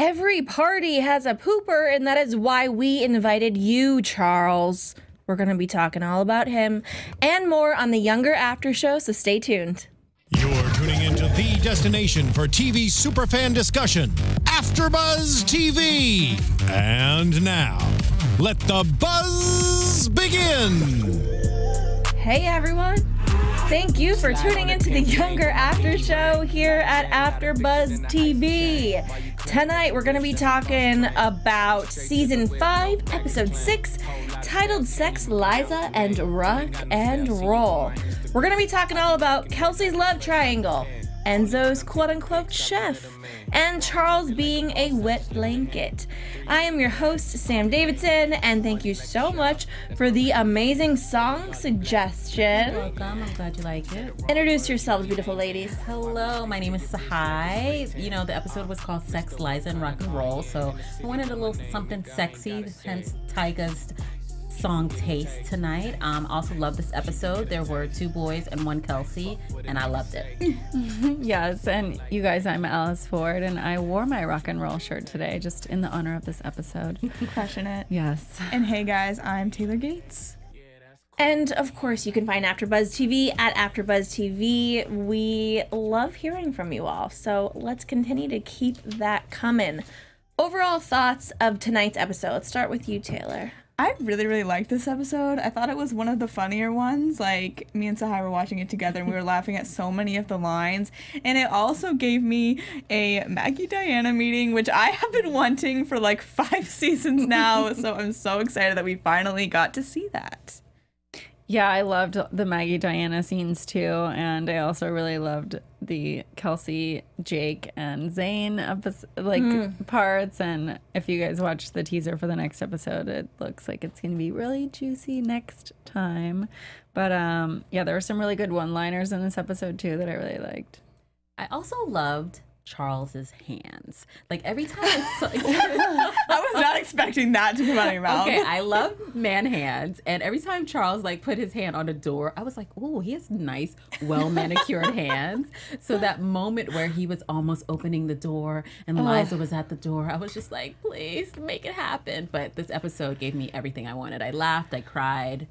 Every party has a pooper, and that is why we invited you, Charles. We're going to be talking all about him and more on the Younger After Show, so stay tuned. You're tuning into the destination for TV superfan discussion, AfterBuzz TV. And now, let the buzz begin. Hey, everyone. Thank you for tuning into the Younger After Show here at AfterBuzz TV. Tonight, we're going to be talking about Season 5, Episode 6, titled Sex, Liza and Rock and Roll. We're going to be talking all about Kelsey's love triangle, Enzo's quote-unquote chef, and Charles being a wet blanket. I am your host, Sam Davidson, and thank you so much for the amazing song suggestion. You're welcome. I'm glad you like it. Introduce yourselves, beautiful ladies. Hello, my name is Tsahai. You know, the episode was called Sex, Liza and Rock and Roll, so I wanted a little something sexy, hence Tyga's song taste tonight. Also love this episode. There were 2 boys and 1 Kelsey, and I loved it. Yes, and you guys, I'm Alice Ford, and I wore my rock and roll shirt today just in the honor of this episode. Crushing it. Yes. And hey guys, I'm Taylor Gates. And of course, you can find AfterBuzz TV at AfterBuzz TV. We love hearing from you all, so let's continue to keep that coming. Overall thoughts of tonight's episode. Let's start with you, Taylor. I really, really liked this episode. I thought it was one of the funnier ones. Like, me and Tsahai were watching it together, and we were laughing at so many of the lines. And it also gave me a Maggie-Diana meeting, which I have been wanting for like 5 seasons now. So I'm so excited that we finally got to see that. Yeah, I loved the Maggie Diana scenes too, and I also really loved the Kelsey, Jake, and Zane parts. And if you guys watch the teaser for the next episode, it looks like it's gonna be really juicy next time. But yeah, there were some really good one-liners in this episode too that I really liked. I also loved Charles's hands. Like every time I was not expecting that to come out of your mouth. Okay, I love man hands, and every time Charles like put his hand on a door, I was like, oh, he has nice, well manicured hands. So that moment where he was almost opening the door and Liza was at the door, I was just like, please make it happen. But this episode gave me everything I wanted. I laughed, I cried.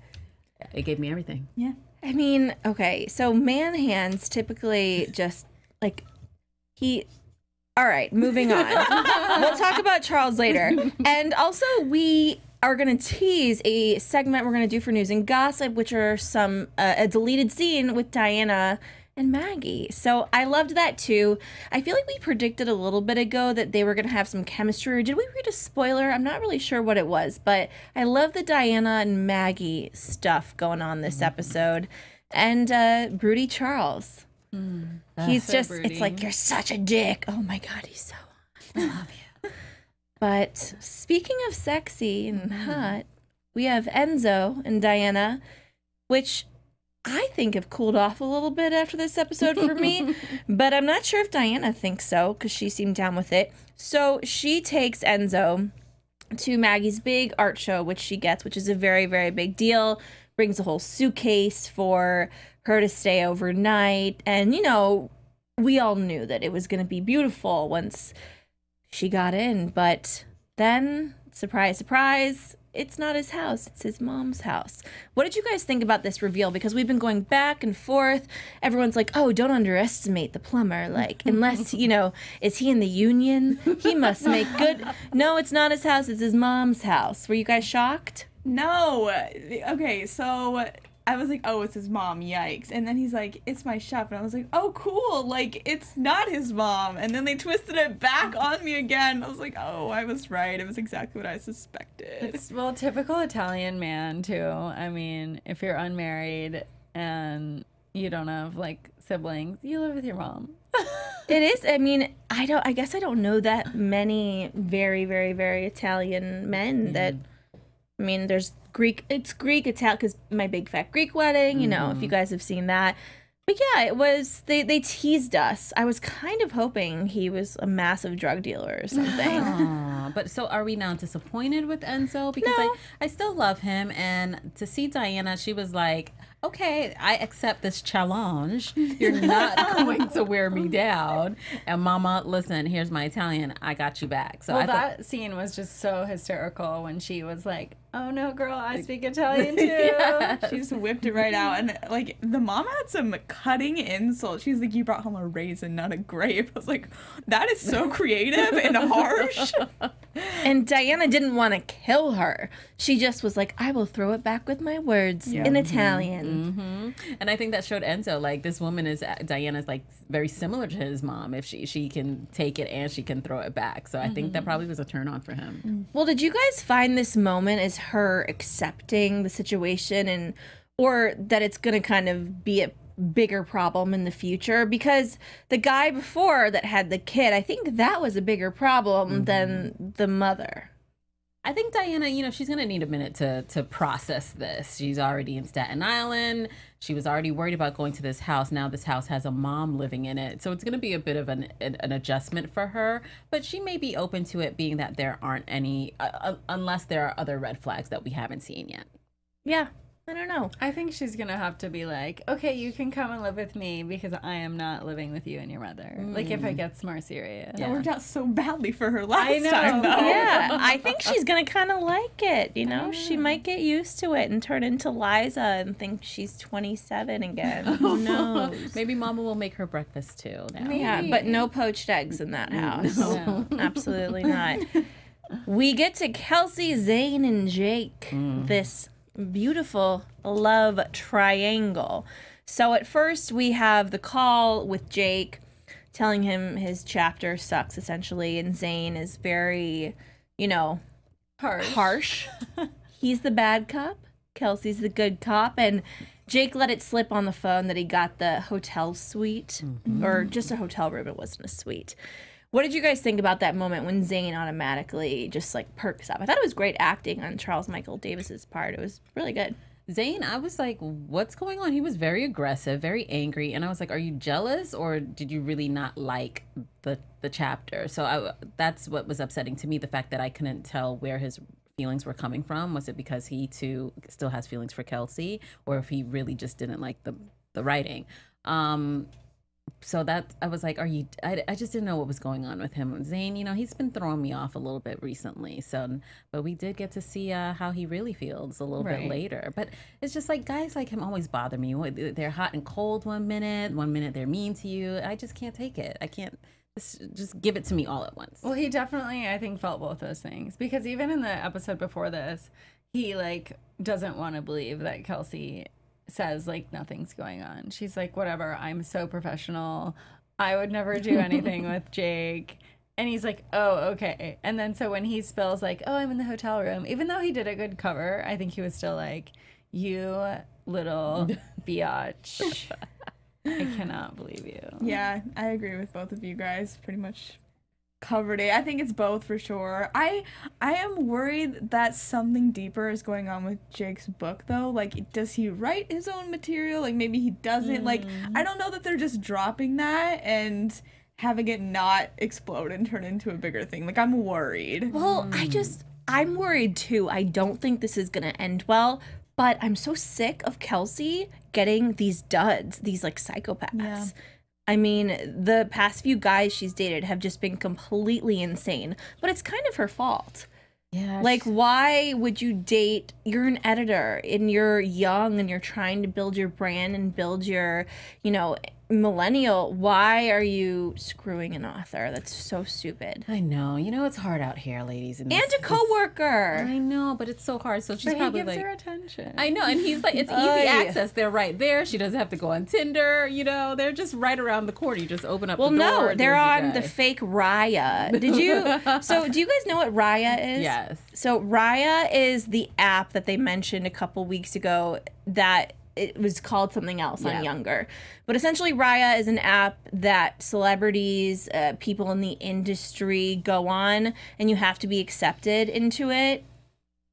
It gave me everything. Yeah. I mean, okay, so man hands typically just like all right, moving on. We'll talk about Charles later. And also, we are going to tease a segment we're going to do for news and gossip, which are a deleted scene with Diana and Maggie. So I loved that too. I feel like we predicted a little bit ago that they were going to have some chemistry. Or did we read a spoiler? I'm not really sure what it was, but I love the Diana and Maggie stuff going on this episode. And Broody Charles. He's so just, broody. It's like, you're such a dick. Oh my God, he's so hot. I love you. But speaking of sexy and hot, we have Enzo and Diana, which I think have cooled off a little bit after this episode for me. But I'm not sure if Diana thinks so, because she seemed down with it. So she takes Enzo to Maggie's big art show, which she gets, which is a very, very big deal. Brings a whole suitcase for her to stay overnight. And, you know, we all knew that it was going to be beautiful once she got in. But then, surprise, surprise, it's not his house. It's his mom's house. What did you guys think about this reveal? Because we've been going back and forth. Everyone's like, oh, don't underestimate the plumber. Like, unless, you know, is he in the union? He must make good. No, it's not his house. It's his mom's house. Were you guys shocked? No. Okay, so I was like, oh, it's his mom, yikes. And then he's like, it's my chef. And I was like, oh, cool. Like, it's not his mom. And then they twisted it back on me again. I was like, oh, I was right. It was exactly what I suspected. It's, well, typical Italian man, too. I mean, if you're unmarried and you don't have, like, siblings, you live with your mom. It is. I mean, I guess I don't know that many very, very, very Italian men that, I mean, there's Greek, it's Greek, Italian, because my big fat Greek wedding, you know, if you guys have seen that. But yeah, it was, they teased us. I was kind of hoping he was a massive drug dealer or something. But so are we now disappointed with Enzo? Because No. I still love him. And to see Diana, she was like, okay, I accept this challenge. You're not going to wear me down. And mama, listen, here's my Italian. I got you back. So well, that scene was just so hysterical when she was like, oh no, girl, I speak Italian too. Yeah. She just whipped it right out. And like the mom had some cutting insults. She's like, you brought home a raisin, not a grape. I was like, that is so creative and harsh. And Diana didn't want to kill her. She just was like, I will throw it back with my words in Italian. And I think that showed Enzo, like, this woman is, Diana's like very similar to his mom. If she can take it and she can throw it back. So I think that probably was a turn on for him. Well, did you guys find this moment as her accepting the situation, or that it's going to kind of be a bigger problem in the future? Because the guy before that had the kid, I think that was a bigger problem than the mother. I think Diana, she's going to need a minute to process this. She's already in Staten Island. She was already worried about going to this house. Now this house has a mom living in it. So it's going to be a bit of an adjustment for her. But she may be open to it, being that there aren't any, unless there are other red flags that we haven't seen yet. Yeah. I don't know. I think she's going to have to be like, okay, you can come and live with me because I am not living with you and your mother. Like, if it gets more serious. It worked out so badly for her last time, though. Yeah, I think she's going to kind of like it, She might get used to it and turn into Liza and think she's 27 again. Who knows? Maybe Mama will make her breakfast, too. Now. Yeah, but no poached eggs in that house. No. Absolutely not. We get to Kelsey, Zane, and Jake. This beautiful love triangle. So at first we have the call with Jake telling him his chapter sucks, essentially, and Zane is very, harsh. He's the bad cop. Kelsey's the good cop, and Jake let it slip on the phone that he got the hotel suite, or just a hotel room. It wasn't a suite. What did you guys think about that moment when Zane automatically just like perks up? I thought it was great acting on Charles Michael Davis's part. It was really good. Zane, I was like, what's going on? He was very aggressive, very angry. And I was like, are you jealous, or did you really not like the chapter? So that's what was upsetting to me, the fact that I couldn't tell where his feelings were coming from. Was it because he too still has feelings for Kelsey, or if he really just didn't like the writing? So that I was like, I just didn't know what was going on with him. Zane, he's been throwing me off a little bit recently. So, but we did get to see how he really feels a little bit later. But it's just like, guys like him always bother me. They're hot and cold one minute they're mean to you. I just can't take it. I can't. Just give it to me all at once. Well, he definitely, I think, felt both those things, because even in the episode before this, he doesn't want to believe that Kelsey says nothing's going on. She's like, whatever, I'm so professional, I would never do anything with Jake. And he's like, oh, okay. And then so when he spills oh, I'm in the hotel room, even though he did a good cover, I think he was still like, you little biatch. I cannot believe you. Yeah, I agree with both of you guys. Pretty much covered it. I think it's both for sure. I am worried that something deeper is going on with Jake's book, though. Does he write his own material? Maybe he doesn't. I don't know that they're just dropping that and having it not explode and turn into a bigger thing. I'm worried. Well, I'm worried too. I don't think this is gonna end well. But I'm so sick of Kelsey getting these duds, these psychopaths. Yeah. I mean, the past few guys she's dated have just been completely insane, but it's kind of her fault. Yeah. Why would you date? You're an editor and you're young and you're trying to build your brand and build your, millennial. Why are you screwing an author? That's so stupid. I know. It's hard out here, ladies. And a coworker. I know, but it's so hard. So she's but probably he gives her attention. I know, and he's like, it's easy access. They're right there. She doesn't have to go on Tinder. They're just right around the corner. You just open up the door. Well, no, they're on the fake Raya. Did you? So do you guys know what Raya is? Yes. So Raya is the app that they mentioned a couple weeks ago that it was called something else on Younger. But essentially, Raya is an app that celebrities, people in the industry go on, and you have to be into it.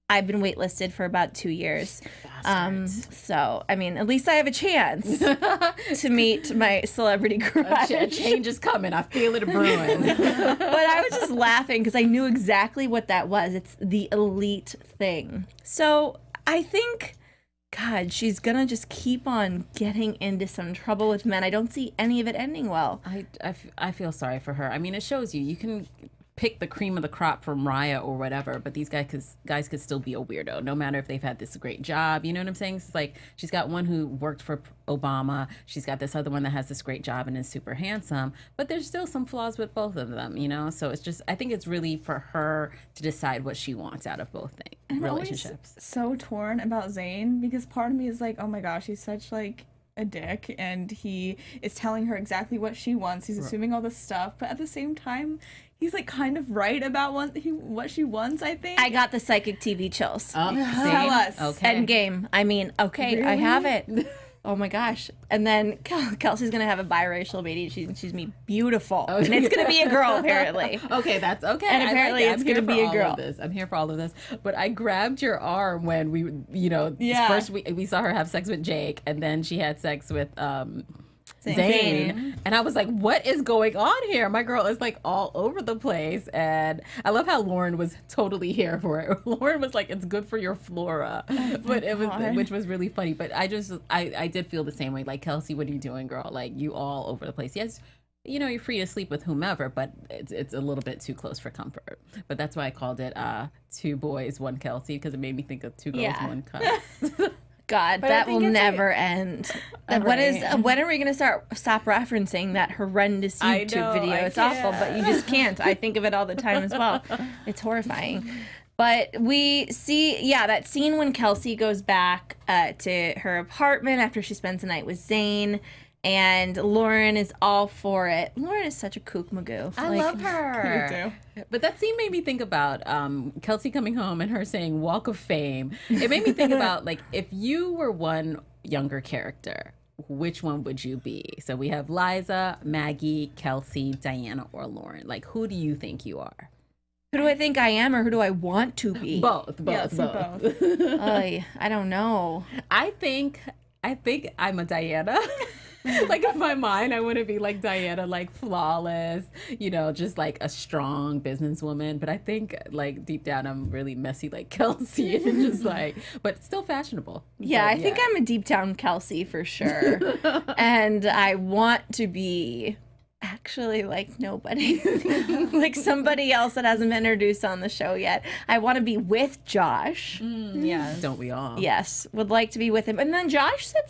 I've been waitlisted for about 2 years. So, I mean, at least I have a chance to meet my celebrity crush. A change is coming. I feel it brewing. But I was just laughing because I knew exactly what that was. It's the elite thing. So I think God, she's gonna just keep on getting into some trouble with men. I don't see any of it ending well. I feel sorry for her. I mean, it shows you can pick the cream of the crop from Raya or whatever, but these guys could still be a weirdo, no matter if they've had this great job. You know what I'm saying? It's like she's got one who worked for Obama. She's got this other one that has this great job and is super handsome, but there's still some flaws with both of them, you know? So it's just, I think it's really for her to decide what she wants out of both relationships. I'm so torn about Zayn because part of me is like, oh my gosh, he's such like a dick and he is telling her exactly what she wants. He's assuming all this stuff, but at the same time, he's like kind of right about what she wants, I think. I got the psychic TV chills. Tell us. Okay. Endgame. I mean, okay, Really? I have it. Oh my gosh. And then Kelsey's going to have a biracial baby. She's going to be beautiful. And it's going to be a girl, apparently. Okay, that's okay. And apparently it's going to be a girl. I'm here for all of this. But I grabbed your arm when we, first we saw her have sex with Jake, and then she had sex with Zayn. And I was like, what is going on here? My girl is like all over the place. And I love how Lauren was totally here for it. Lauren was like, it's good for your flora. Which was really funny. But I did feel the same way. Like, Kelsey, what are you doing, girl? Like, you all over the place. Yes, you're free to sleep with whomever, but it's a little bit too close for comfort. But that's why I called it 2 boys, 1 Kelsey, because it made me think of 2 girls, 1 cup. God, But that will it's never end. And when are we going to stop referencing that horrendous YouTube video? It's awful, but you just can't. I think of it all the time as well. It's horrifying. But we see, that scene when Kelsey goes back to her apartment after she spends the night with Zayn, and Lauren is all for it. Lauren is such a kook magoo. I love her. Me too. But that scene made me think about Kelsey coming home and her saying Walk of Fame. It made me think about, like, if you were one younger character, which one would you be? So we have Liza, Maggie, Kelsey, Diana, or Lauren. Like, who do you think you are? Who do I think I am, or who do I want to be? Both. I don't know. I think I'm a Diana. Like, in my mind, I want to be like Diana, like flawless, just like a strong businesswoman. But I think, like, deep down, I'm really messy, like Kelsey, and just like, but still fashionable. Yeah, But, I think I'm a deep down Kelsey for sure. And I want to be actually like nobody, like somebody else that hasn't been introduced on the show yet. I want to be with Josh. Yes. Don't we all? Yes, would like to be with him. And then Josh said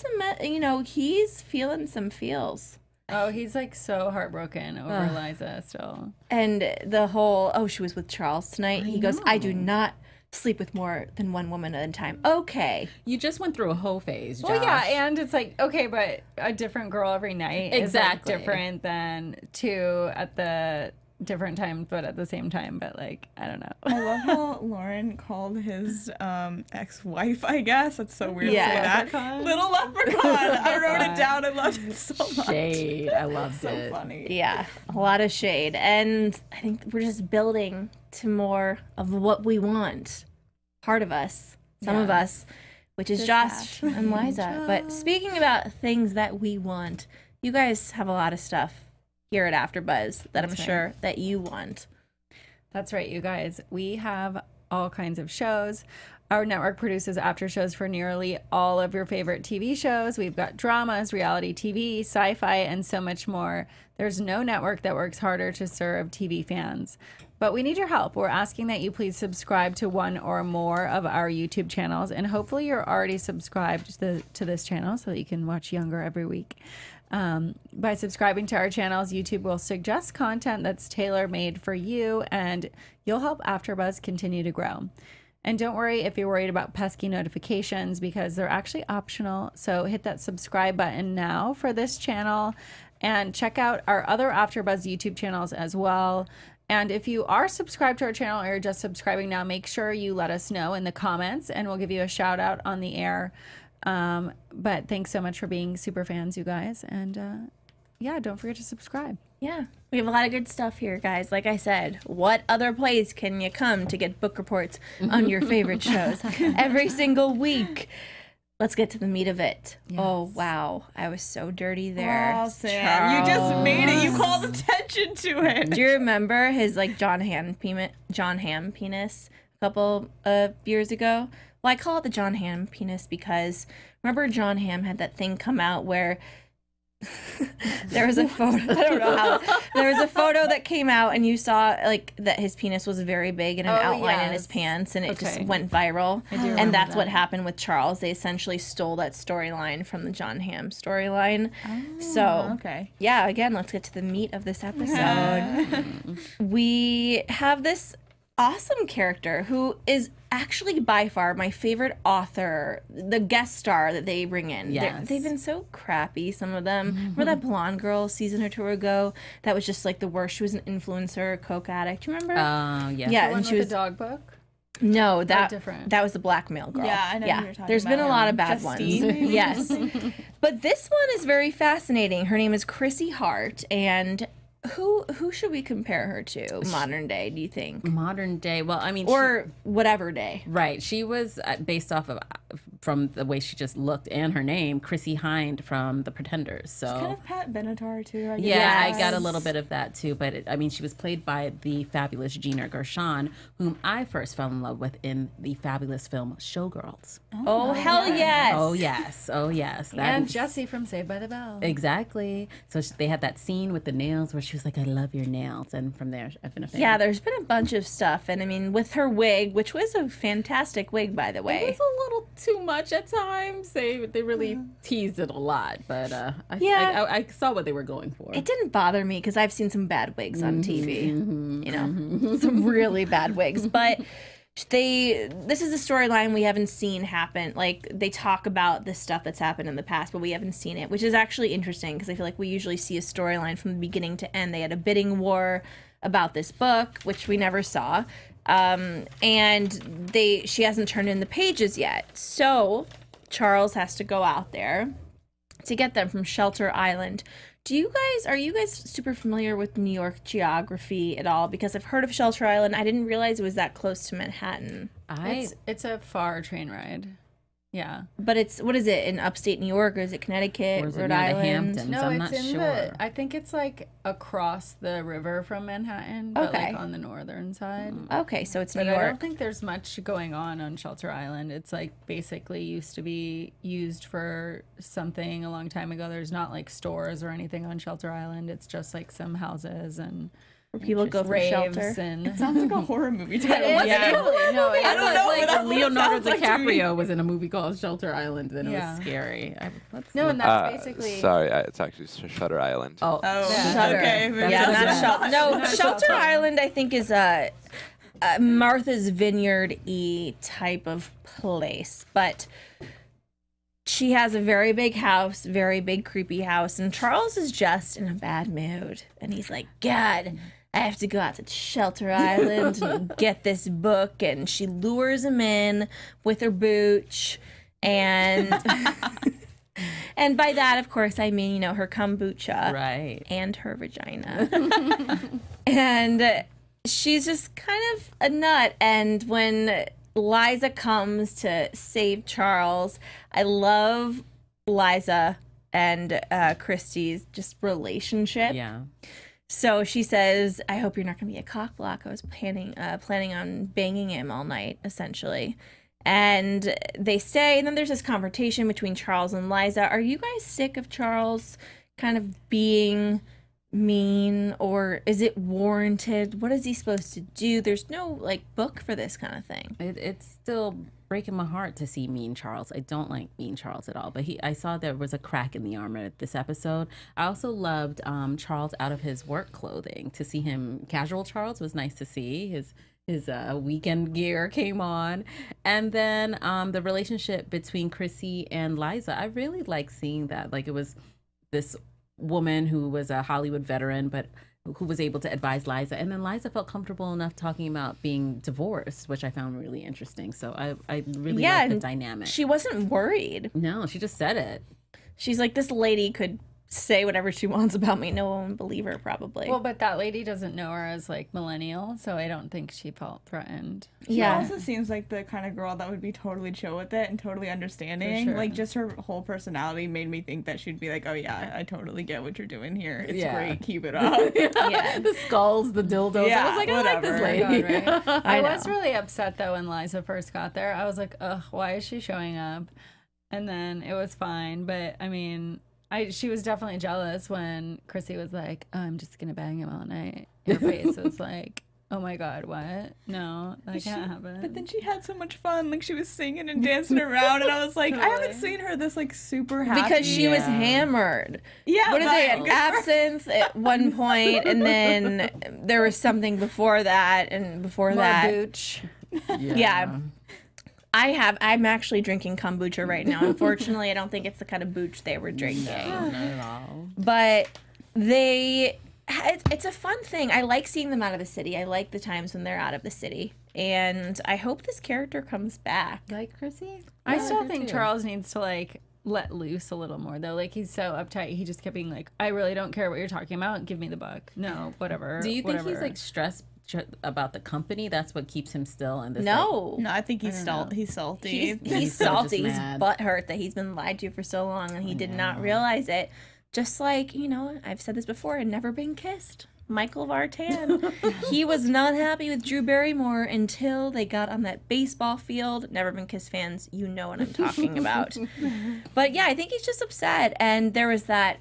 he's feeling some feels. Oh, he's like so heartbroken over Liza still. And the whole, she was with Charles tonight. He goes, I do not sleep with more than one woman at a time. Okay. You just went through a hoe phase, Josh. Well, yeah, and it's like, okay, but a different girl every night is like different than 2 at the different times, but at the same time. But like, I don't know. I love how Lauren called his ex-wife, I guess. That's so weird to say that. Leprechaun? Little leprechaun. I wrote it down. I loved it so much. Shade. I loved So it. funny. Yeah, a lot of shade. And I think we're just building to more of what we want. Part of us, some of us, which is Josh and Liza. But speaking about things that we want, you guys have a lot of stuff here at AfterBuzz that I'm sure that you want. That's right, you guys. We have all kinds of shows. Our network produces after shows for nearly all of your favorite TV shows. We've got dramas, reality TV, sci-fi, and so much more. There's no network that works harder to serve TV fans. But we need your help. We're asking that you please subscribe to one or more of our YouTube channels. And hopefully you're already subscribed to this channel so that you can watch Younger every week. By subscribing to our channels, YouTube will suggest content that's tailor-made for you, and you'll help AfterBuzz continue to grow. And don't worry if you're worried about pesky notifications, because they're actually optional. So hit that subscribe button now for this channel, and check out our other AfterBuzz YouTube channels as well. And if you are subscribed to our channel or you're just subscribing now, make sure you let us know in the comments and we'll give you a shout out on the air. But thanks so much for being super fans, you guys. And don't forget to subscribe. Yeah, we have a lot of good stuff here, guys. Like I said, what other place can you come to get book reports on your favorite shows every single week? Let's get to the meat of it. Yes. Oh, wow. I was so dirty there. Oh, Sam. You just made it. You called attention to it. Do you remember his, like, John Hamm penis a couple of years ago? Well, I call it the John Hamm penis because remember John Hamm had that thing come out where there was a photo. I don't know how. There was a photo that came out, and you saw like that his penis was very big and an outline in his pants, and it just went viral. And that's what happened with Charles. They essentially stole that storyline from the John Hamm storyline. So, yeah. Again, let's get to the meat of this episode. We have this awesome character who is actually by far my favorite author, the guest star that they bring in. They've been so crappy, some of them. Remember that blonde girl a season or two ago that was just like the worst? She was an influencer, coke addict. Do you remember? Yeah, and she was the dog book. No, that different. That was the blackmail girl. Yeah, I know who you're talking There's about. been a lot of bad Justine, ones. maybe? Yes. But this one is very fascinating. Her name is Chrissy Hart, and who should we compare her to modern day, do you think? Modern day, well, I mean, or whatever day. Right. She was based off of, from the way she just looked and her name, Chrissy Hind from The Pretenders. So kind of Pat Benatar too, I guess. Yeah, I got a little bit of that too. But I mean, she was played by the fabulous Gina Gershon, whom I first fell in love with in the fabulous film Showgirls. Oh, hell yes. Oh, yes. Oh, yes. And Jessie from Saved by the Bell. Exactly. So they had that scene with the nails where she was like, I love your nails. And from there, I've been a fan. Yeah, there's been a bunch of stuff. And I mean, with her wig, which was a fantastic wig, by the way. It was a little too much at times. They really teased it a lot. But I saw what they were going for. It didn't bother me because I've seen some bad wigs on TV. You know, some really bad wigs. But this is a storyline we haven't seen happen. Like, they talk about this stuff that's happened in the past, but we haven't seen it, which is actually interesting because I feel like we usually see a storyline from the beginning to end. They had a bidding war about this book, which we never saw. And she hasn't turned in the pages yet. So Charles has to go out there to get them from Shelter Island. Are you guys super familiar with New York geography at all? Because I've heard of Shelter Island. I didn't realize it was that close to Manhattan. It's a far train ride. Yeah. But what is it, in upstate New York, or is it Connecticut, or is it Rhode near the Island? Hamptons? No, I'm it's not in sure. I think it's like across the river from Manhattan, but Okay. like on the northern side. Okay, so it's New But I York. don't think there's much going on Shelter Island. It's like basically used to be used for something a long time ago. There's not like stores or anything on Shelter Island. It's just like some houses and People go for raves shelter. and Sounds like a horror movie title. Yeah. No, I don't know, Like but that's what it Leonardo sounds like to me. DiCaprio was in a movie called Shelter Island, and it Yeah. was scary. No, and that's basically Sorry, it's actually Shutter Island. Oh, Oh, Shutter. okay. Yeah, not That's Shelter. No, Shelter Island, I think, is a Martha's Vineyard-y type of place. But she has a very big house, very big, creepy house. And Charles is just in a bad mood. And he's like, God, I have to go out to Shelter Island and get this book. And she lures him in with her booch. And and by that, of course, I mean, her kombucha. right. And her vagina. And she's just kind of a nut. And when Liza comes to save Charles, I love Liza and Christy's just relationship. Yeah. So she says, I hope you're not going to be a cock block. I was planning on banging him all night, essentially. And they stay, and then there's this confrontation between Charles and Liza. Are you guys sick of Charles kind of being mean, or is it warranted? What is he supposed to do? There's no book for this kind of thing. It's still breaking my heart to see Mean Charles. I don't like Mean Charles at all, but I saw there was a crack in the armor this episode. I also loved Charles out of his work clothing. To see him casual Charles was nice to see. His weekend gear came on. And then the relationship between Chrissy and Liza, I really like seeing that. It was this woman who was a Hollywood veteran, but who was able to advise Liza. And then Liza felt comfortable enough talking about being divorced, which I found really interesting. So I really like the dynamic. She wasn't worried. No, she just said it. She's like, this lady could say whatever she wants about me. No one would believe her, probably. Well, but that lady doesn't know her as like millennial, so I don't think she felt threatened. She yeah. also seems like the kind of girl that would be totally chill with it and totally understanding. sure. Like, just her whole personality made me think that she'd be like, oh yeah, I totally get what you're doing here. It's Yeah. great. Keep it up. Yeah. The skulls, the dildos. Yeah, I was like, I like this whatever. lady. God, right? I know. was really upset though when Liza first got there. I was like, ugh, why is she showing up? And then it was fine, but I mean, she was definitely jealous when Chrissy was like, oh, I'm just gonna bang him all night. Her face was like, oh my God, what? No, that can't happen. But then she had so much fun. Like, she was singing and dancing around, and I was like, I haven't seen her this like super happy. Because she was hammered. Yeah. What did they but- had? Absinthe at one point, and then there was something before that, and before More that. booch. Yeah. I'm actually drinking kombucha right now. Unfortunately, I don't think it's the kind of booch they were drinking. Not at all. But it's a fun thing. I like seeing them out of the city. I like the times when they're out of the city. And I hope this character comes back. Like Chrissy? I Yeah, still do think too. Charles needs to like let loose a little more though. Like he's so uptight. He just kept being like, I really don't care what you're talking about. Give me the book. No, whatever. Do you think he's whatever. like stressed about the company? That's what keeps him still in this. No. No, I think he's know. he's salty. He's He's so salty. just He's mad. butthurt that he's been lied to for so long and he did not realize it. Just like, I've said this before and never been kissed. Michael Vartan. He was not happy with Drew Barrymore until they got on that baseball field. Never Been Kissed fans, you know what I'm talking about. But yeah, I think he's just upset. And there was that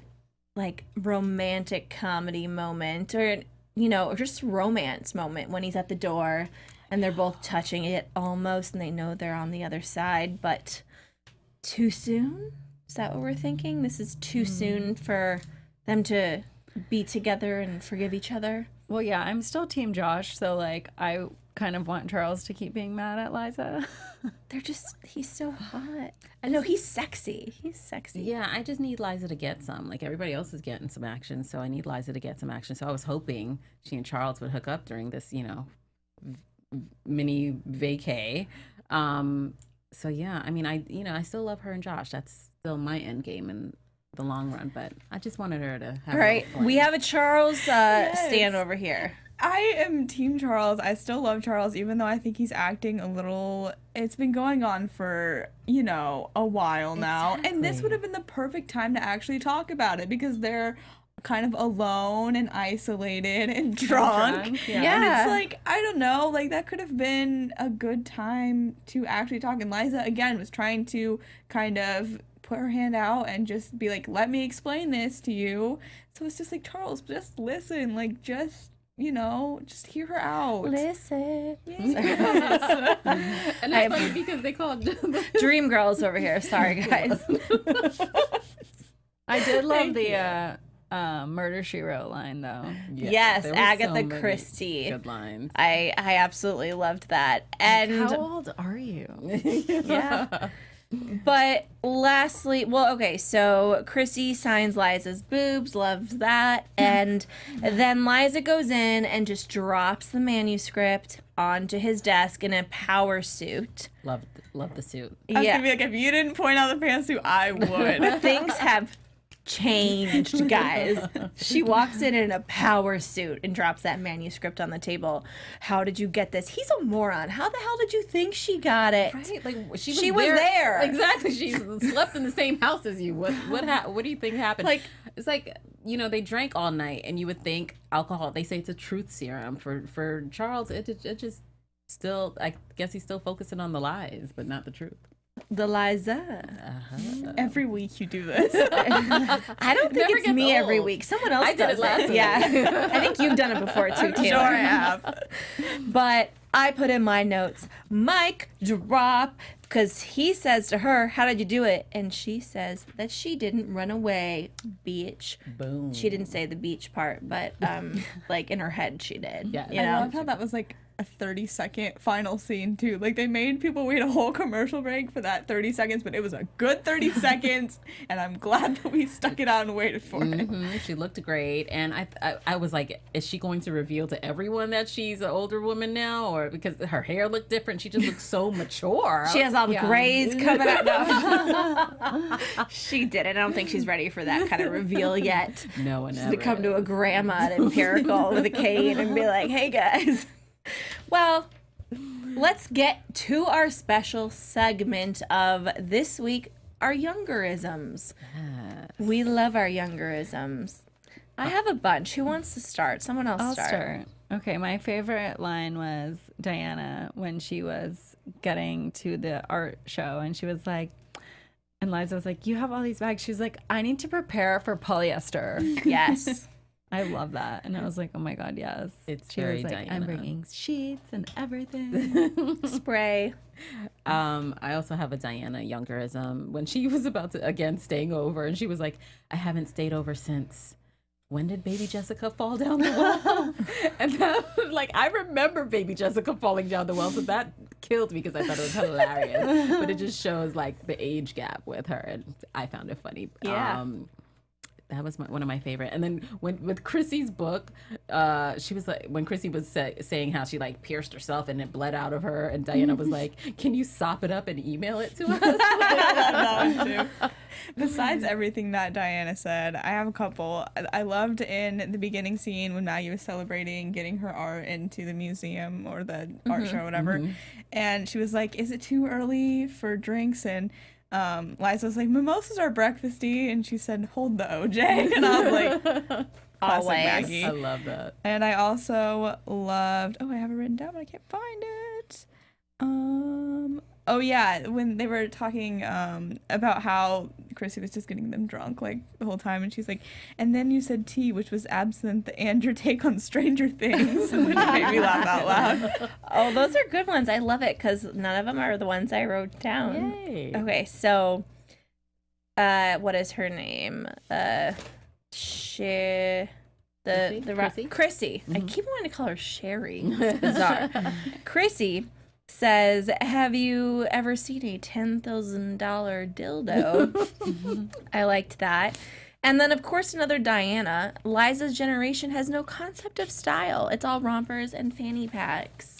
like romantic comedy moment or just romance moment when he's at the door and they're both touching it almost and they know they're on the other side, but too soon? Is that what we're thinking? This is too soon for them to be together and forgive each other? Well, yeah, I'm still Team Josh, so like I kind of want Charles to keep being mad at Liza. He's so hot. I know he's sexy. He's sexy. Yeah, I just need Liza to get some. Like everybody else is getting some action, so I need Liza to get some action. So I was hoping she and Charles would hook up during this, mini vacay. So yeah, I mean, I still love her and Josh. That's still my end game in the long run. But I just wanted her to have. All right, we have a Charles stand over here. I am Team Charles. I still love Charles, even though I think he's acting a little. It's been going on for, a while now. And this would have been the perfect time to actually talk about it because they're kind of alone and isolated and drunk. Yeah. And it's like, I don't know, like that could have been a good time to actually talk. And Liza, again, was trying to kind of put her hand out and just be like, let me explain this to you. So it's just like, Charles, just listen, like, just just hear her out. Listen. And it's funny because they call it Dream girls over here. Sorry, guys. I did love the Murder, She Wrote line though. Yes, there were Agatha so many Christie. good lines. I absolutely loved that. And How old are you? yeah. But lastly, so Chrissy signs Liza's boobs, loves that, and then Liza goes in and just drops the manuscript onto his desk in a power suit. Love the suit. I was gonna be like, if you didn't point out the pantsuit, I would. Things have changed, guys. She walks in a power suit and drops that manuscript on the table. How did you get this? He's a moron. How the hell did you think she got it? Right? Like She was there. Exactly. She slept in the same house as you. What do you think happened? Like, it's like, they drank all night and you would think alcohol, they say it's a truth serum. For Charles, it just still, I guess he's still focusing on the lies, but not the truth. the Liza. Every week you do this. I don't think never it's gets me every old. week. Someone else I did does it last week. Yeah. I think you've done it before too, Taylor. Sure I have. But I put in my notes, mic drop, because he says to her, how did you do it? And she says that she didn't run away, bitch. Boom. She didn't say the beach part, but like in her head she did. Yeah. You I know? love how that was like a 30-second final scene too. Like they made people wait a whole commercial break for that 30 seconds, but it was a good 30 seconds, and I'm glad that we stuck it out and waited for it. She looked great, and I was like, is she going to reveal to everyone that she's an older woman now, or because her hair looked different, she just looked so mature. She has all the grays coming out now. She didn't. I don't think she's ready for that kind of reveal yet. No one She's ever to come to a grandma at Empirical with a cane and be like, hey guys. Well, let's get to our special segment of this week, our Younger-isms. Yes. We love our Younger-isms. I have a bunch. Who wants to start? Someone else I'll start. start. Okay, my favorite line was Diana when she was getting to the art show, and she was like, and Liza was like, you have all these bags. She was like, I need to prepare for polyester. Yes. I love that. And I was like, oh my God, yes. It's she very was like, Diana. I'm bringing sheets and everything. Spray. I also have a Diana Younger-ism when she was about to, again, staying over, and she was like, I haven't stayed over since, when did baby Jessica fall down the well? And that, like, I remember baby Jessica falling down the well, so that killed me because I thought it was hilarious. But it just shows, like, the age gap with her, and I found it funny. Yeah. That was one of my favorite. And then with Chrissy's book, she was like, when Chrissy was saying how she like pierced herself and it bled out of her, and Diana was like, can you sop it up and email it to us? That one too. Besides everything that Diana said, I have a couple. I loved in the beginning scene when Maggie was celebrating getting her art into the museum or the art show or whatever. And she was like, is it too early for drinks? And Liza was like, mimosas are breakfasty, and she said, hold the OJ. And I was like, classic Always. Maggie. I love that. And I also loved, I have it written down, but I can't find it. Oh yeah, when they were talking about how Chrissy was just getting them drunk like the whole time, and she's like, and then you said tea, which was absinthe, and your take on Stranger Things, which made me laugh out loud. Oh, those are good ones. I love it because none of them are the ones I wrote down. Yay. Okay, so what is her name? Chrissy? Chrissy. I keep wanting to call her Sherry. It's bizarre. Chrissy says, have you ever seen a $10,000 dildo? I liked that. And then, of course, another Diana. Liza's generation has no concept of style. It's all rompers and fanny packs.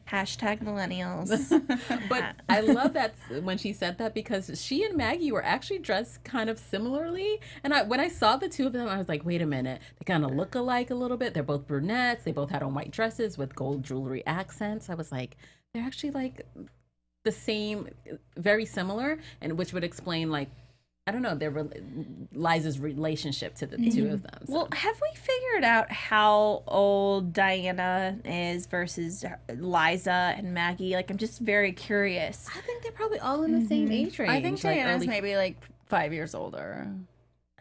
Hashtag millennials. But I love that when she said that, because she and Maggie were actually dressed kind of similarly. And when I saw the two of them, I was like, wait a minute. They kind of look alike a little bit. They're both brunettes. They both had on white dresses with gold jewelry accents. I was like, they're actually like the same, very similar, and which would explain, like, I don't know, Liza's relationship to the two of them. So. Well, have we figured out how old Diana is versus Liza and Maggie? Like, I'm just very curious. I think they're probably all in the same age range. I think like Diana's early- maybe like 5 years older.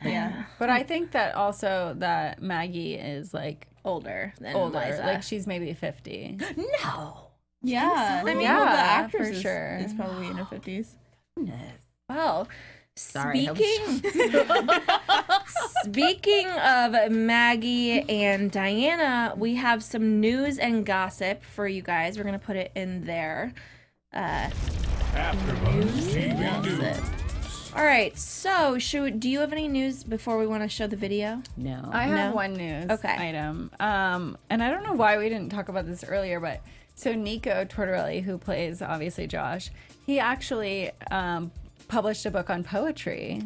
Yeah. But I think that also that Maggie is like Older than older. Liza. Like she's maybe 50. No. Yeah, I mean, yeah, well, the actress for sure. is probably in her 50s. Well, Sorry, speaking of Maggie and Diana, we have some news and gossip for you guys. We're going to put it in there. AfterBuzz TV News. All right, so do you have any news before we want to show the video? No. I have No? one news Okay. item. And I don't know why we didn't talk about this earlier, but so Nico Tortorelli, who plays obviously Josh, he actually published a book on poetry.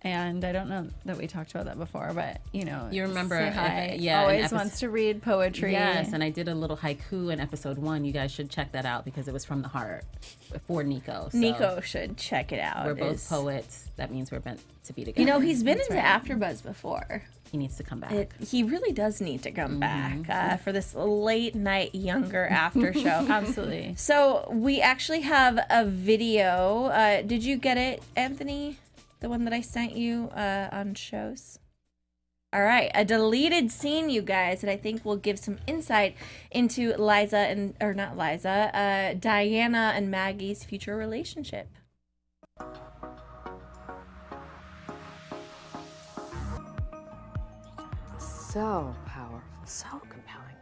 And I don't know that we talked about that before, but you know, You remember, Tsahai yeah, in always episode- wants to read poetry. Yes, and I did a little haiku in episode 1. You guys should check that out because it was from the heart for Nico. So Nico should check it out. we're both It's- poets. That means we're meant to be together. You know, he's been into AfterBuzz before. he needs to come back. He really does need to come back for this late night Younger after show. Absolutely. So we actually have a video. Did you get it, Anthony? The one that I sent you on shows? All right, a deleted scene, you guys, that I think will give some insight into Diana and Maggie's future relationship. So powerful, so compelling.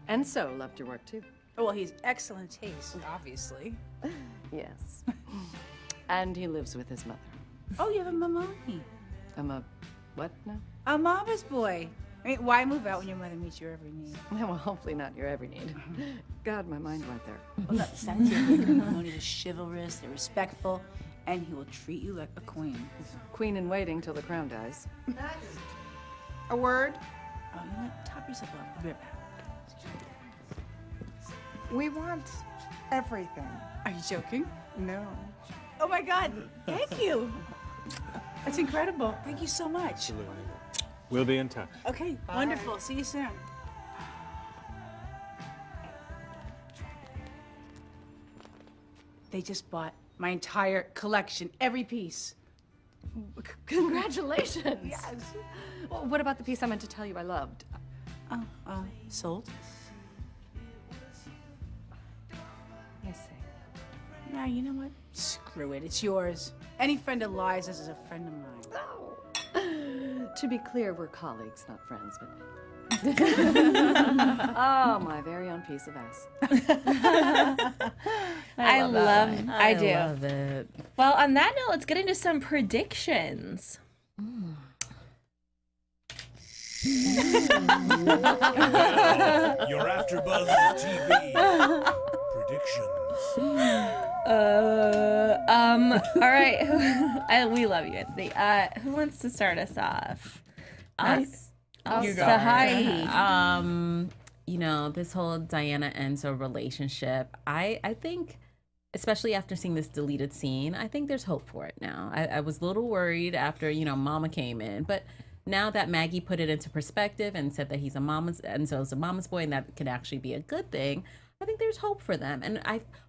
Enzo loved your work too. Oh, well, he's excellent taste, obviously. Yes. And he lives with his mother. Oh, you have a mamani. I'm a what now? A mama's boy. I mean, why move out when your mother meets your every need? Well, hopefully not your every need. God, my mind went there. Well, look, Santiago is chivalrous, they're respectful, and he will treat you like a queen. Queen in waiting till the crown dies. A word? Oh, you know what? Top yourself up. Be right back. We want everything. Are you joking? No. Oh my God, thank you. That's incredible. Thank you so much. We'll be in touch. Okay, wonderful. See you soon. They just bought my entire collection, every piece. Congratulations. Yes. Well, what about the piece I meant to tell you I loved? Sold? I see. Nah, you know what? Screw it, it's yours. Any friend of Liza's is a friend of mine. To be clear, we're colleagues, not friends, but... Oh, my very own piece of ass. I love it. Well, on that note, let's get into some predictions. Your AfterBuzz TV predictions. All right. We love you, Anthony. Who wants to start us off? You go. Tsahai. You know, this whole Diana Enzo relationship, I think, especially after seeing this deleted scene, I think there's hope for it now. I was a little worried after, you know, Mama came in, but now that Maggie put it into perspective and said that Enzo's a mama's boy and that could actually be a good thing, I think there's hope for them. And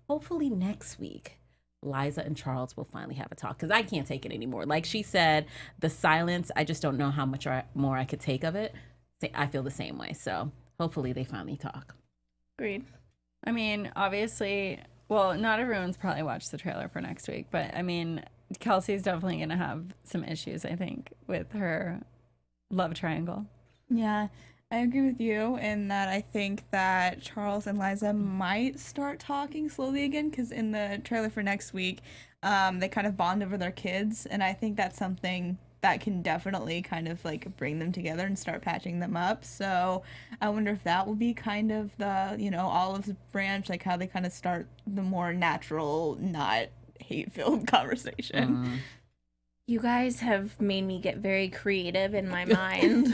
hopefully next week, Liza and Charles will finally have a talk, because I can't take it anymore. Like she said, the silence, I just don't know how much more I could take of it. I feel the same way. So hopefully they finally talk. Agreed. I mean, obviously, well, not everyone's probably watched the trailer for next week, but I mean, Kelsey's definitely going to have some issues, I think, with her love triangle. Yeah, I agree with you in that I think that Charles and Liza might start talking slowly again, because in the trailer for next week, they kind of bond over their kids, and I think that's something that can definitely kind of like bring them together and start patching them up. So I wonder if that will be kind of the, you know, Olive's branch, like how they kind of start the more natural, not hate-filled conversation. You guys have made me get very creative in my mind.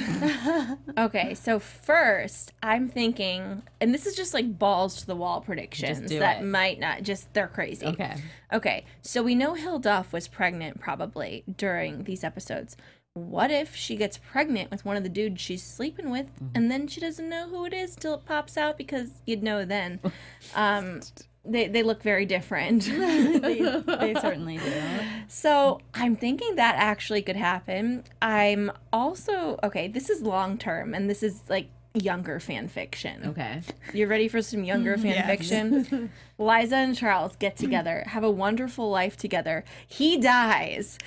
Okay, so first, I'm thinking, and this is just like balls to the wall predictions that might not, just, they're crazy. Okay, so we know Hilary Duff was pregnant probably during these episodes. What if she gets pregnant with one of the dudes she's sleeping with, and then she doesn't know who it is till it pops out, because you'd know then. They look very different. They certainly do. So I'm thinking that actually could happen. I'm also, okay, this is long term, and this is like younger fan fiction. Okay. You're ready for some younger fan fiction? Liza and Charles get together, have a wonderful life together. He dies.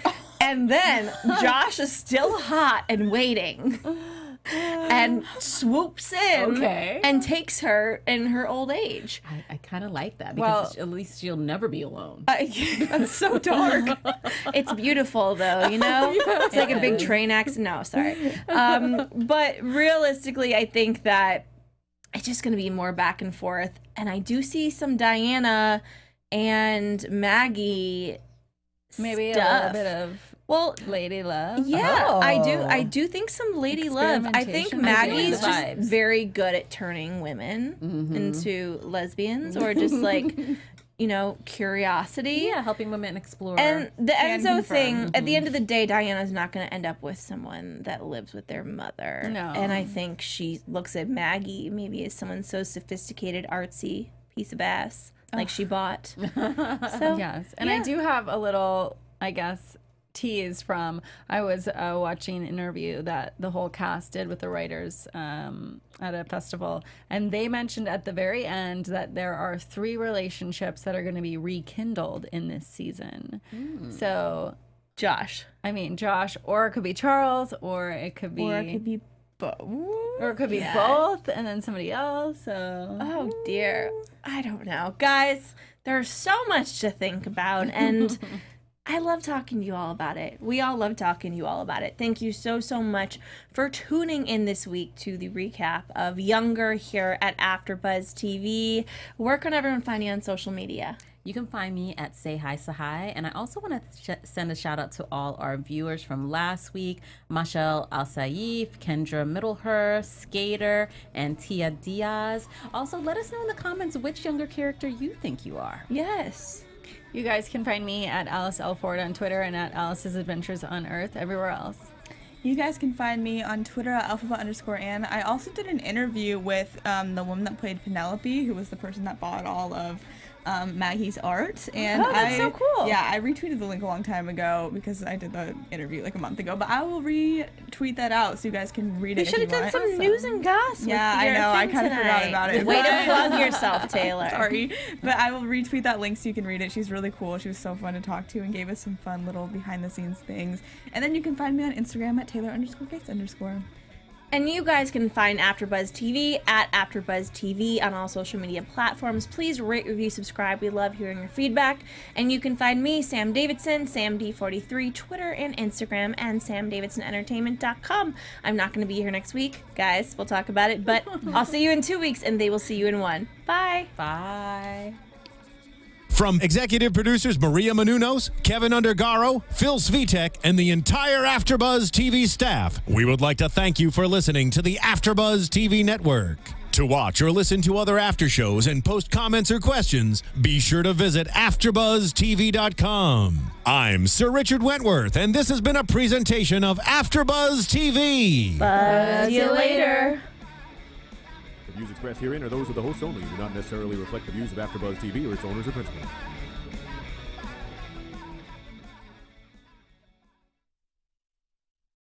And then Josh is still hot and waiting. And swoops in and takes her in her old age. I kind of like that, because at least she'll never be alone. That's so dark. It's beautiful, though, you know? It's like a big train accident. No, sorry. But realistically, I think that it's just going to be more back and forth. And I do see some Diana and Maggie Maybe stuff. a little bit of lady love. Yeah, I do think some lady love. I think Maggie's just very good at turning women into lesbians, or just like, you know, curiosity. Yeah, helping women explore. And the Enzo thing, at the end of the day, Diana's not going to end up with someone that lives with their mother. No. And I think she looks at Maggie maybe as someone so sophisticated, artsy piece of ass, like she bought. So Yes, and I do have a little, I guess, tease from, I was watching an interview that the whole cast did with the writers at a festival, and they mentioned at the very end that there are 3 relationships that are going to be rekindled in this season. So Josh, or it could be Charles, or it could be Or it could be both and then somebody else. So. Oh, dear. I don't know. Guys, there's so much to think about, and I love talking to you all about it. We all love talking to you all about it. Thank you so, so much for tuning in this week to the recap of Younger here at AfterBuzz TV. Where can everyone find you on social media? You can find me at Tsahai, and I also want to send a shout out to all our viewers from last week: Mashal Al Saif, Kendra Middlehurst, Skater, and Tia Diaz. Also, let us know in the comments which Younger character you think you are. Yes. You guys can find me at Alice L. Ford on Twitter and at Alice's Adventures on Earth everywhere else. You guys can find me on Twitter at alphabet_Ann. I also did an interview with the woman that played Penelope, who was the person that bought all of Maggie's art. And that's so cool. Yeah, I retweeted the link a long time ago because I did the interview like a month ago. But I will retweet that out so you guys can read it. You should have done some news and gossip. Yeah, I know. I kind of forgot about it. Way to plug yourself, Taylor. Sorry. But I will retweet that link so you can read it. She's really cool. She was so fun to talk to and gave us some fun little behind the scenes things. And then you can find me on Instagram at Taylor_Gates_. And you guys can find AfterBuzz TV at AfterBuzz TV on all social media platforms. Please rate, review, subscribe. We love hearing your feedback. And you can find me, Sam Davidson, SamD43, Twitter and Instagram, and SamDavidsonEntertainment.com. I'm not going to be here next week, guys. We'll talk about it. But I'll see you in 2 weeks, and they will see you in 1. Bye. Bye. From executive producers Maria Menounos, Kevin Undergaro, Phil Svitek, and the entire AfterBuzz TV staff, we would like to thank you for listening to the AfterBuzz TV network. To watch or listen to other after shows and post comments or questions, be sure to visit AfterBuzzTV.com. I'm Sir Richard Wentworth, and this has been a presentation of AfterBuzz TV. Buzz you later. The views expressed herein are those of the hosts only and do not necessarily reflect the views of AfterBuzz TV or its owners or principals.